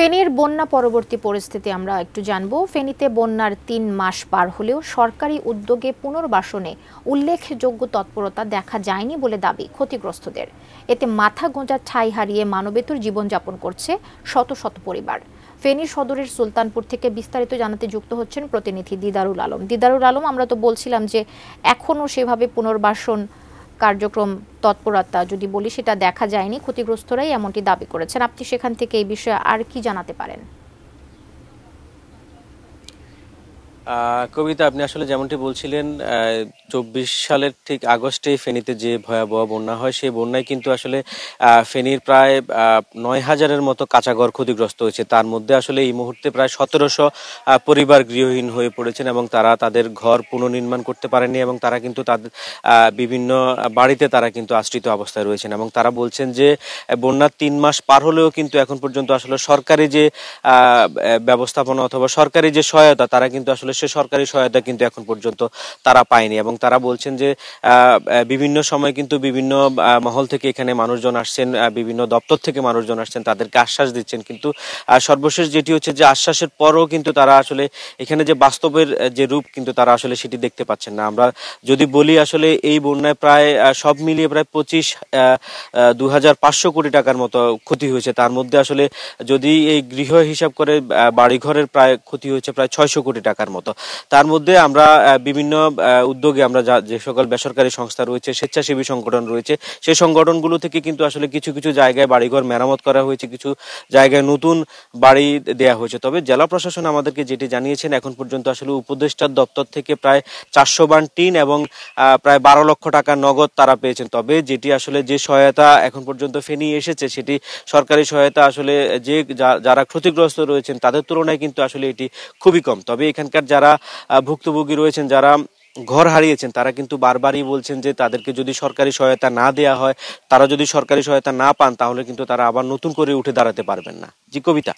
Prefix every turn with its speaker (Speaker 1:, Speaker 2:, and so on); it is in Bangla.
Speaker 1: ফেনীর বন্যা পরবর্তী পরিস্থিতি আমরা একটু জানব। ফেনীতে বন্যার ৩ মাস পার হলেও সরকারি উদ্যোগে পুনর্বাসনে উল্লেখযোগ্য তৎপরতা দেখা যায়নি বলে দাবি ক্ষতিগ্রস্তদের। এতে মাথা গোঁজার ঠাঁই হারিয়ে মানবেতর জীবনযাপন করছে শত শত পরিবার। ফেনী সদরের সুলতানপুর থেকে বিস্তারিত জানাতে যুক্ত হচ্ছেন প্রতিনিধি দিদারুল আলম। দিদারুল আলম, আমরা তো বলছিলাম যে এখনো সেভাবে পুনর্বাসন কার্যক্রম তৎপরতা যদি বলি সেটা দেখা যায়নি, ক্ষতিগ্রস্তরাই এমনটি দাবি করেছেন। আপনি সেখান থেকে এই বিষয়ে আর কি জানাতে পারেন?
Speaker 2: কবিতা, আপনি আসলে যেমনটি বলছিলেন ২৪ সালের ঠিক আগস্টে ফেনীতে যে ভয়াবহ বন্যা হয়, সেই বন্যায় কিন্তু আসলে ফেনীর প্রায় ৯,০০০-এর মতো কাঁচাঘর ক্ষতিগ্রস্ত হয়েছে। তার মধ্যে আসলে এই মুহূর্তে প্রায় ১৭০০ পরিবার গৃহহীন হয়ে পড়েছেন এবং তারা তাদের ঘর পুনর্নির্মাণ করতে পারেনি এবং তারা কিন্তু তাদের বিভিন্ন বাড়িতে তারা কিন্তু আশ্রিত অবস্থায় রয়েছেন এবং তারা বলছেন যে বন্যার ৩ মাস পার হলেও কিন্তু এখন পর্যন্ত আসলে সরকারি যে ব্যবস্থাপনা অথবা সরকারি যে সহায়তা, তারা কিন্তু আসলে সে সরকারি সহায়তা কিন্তু এখন পর্যন্ত তারা পায়নি এবং তারা বলছেন যে বিভিন্ন সময় কিন্তু বিভিন্ন মহল থেকে এখানে মানুষজন আসছেন, বিভিন্ন দপ্তর থেকে মানুষজন আসছেন, তাদেরকে আশ্বাস দিচ্ছেন, কিন্তু সর্বশেষ যেটি হচ্ছে যে আশ্বাসের পরও কিন্তু তারা আসলে এখানে যে বাস্তবের যে রূপ কিন্তু তারা আসলে সেটি দেখতে পাচ্ছেন না। আমরা যদি বলি আসলে এই বন্যায় প্রায় সব মিলিয়ে প্রায় ২৫,৫০০ কোটি টাকার মতো ক্ষতি হয়েছে। তার মধ্যে আসলে যদি এই গৃহ হিসাব করে বাড়িঘরের প্রায় ক্ষতি হয়েছে প্রায় ৬০০ কোটি টাকার মতো। তার মধ্যে আমরা বিভিন্ন উদ্যোগে আমরা যে সকল বেসরকারি সংস্থা রয়েছে, স্বেচ্ছাসেবী সংগঠন রয়েছে, সেই সংগঠনগুলো থেকে কিন্তু আসলে কিছু কিছু জায়গায় বাড়িঘর মেরামত করা হয়েছে, কিছু জায়গায় নতুন বাড়ি দেয়া হয়েছে। তবে জেলা প্রশাসন আমাদেরকে যেটি জানিয়েছেন, এখন পর্যন্ত আসলে উপদেষ্টার দপ্তর থেকে প্রায় ৪০০ বান টিন এবং প্রায় ১২ লক্ষ টাকা নগদ তারা পেয়েছেন। তবে যেটি আসলে যে সহায়তা এখন পর্যন্ত ফেনী এসেছে, সেটি সরকারি সহায়তা আসলে যে যারা ক্ষতিগ্রস্ত রয়েছেন তাদের তুলনায় কিন্তু আসলে এটি খুবই কম। তবে এখানকার যারা ভুক্তভোগী রয়েছেন, যারা ঘর হারিয়েছেন, তারা কিন্তু বারবারই বলছেন যে তাদেরকে যদি সরকারি সহায়তা না দেয়া হয়, তারা যদি সরকারি সহায়তা না পান, তাহলে কিন্তু তারা আবার নতুন করে উঠে দাঁড়াতে পারবেন না। জি কবিতা।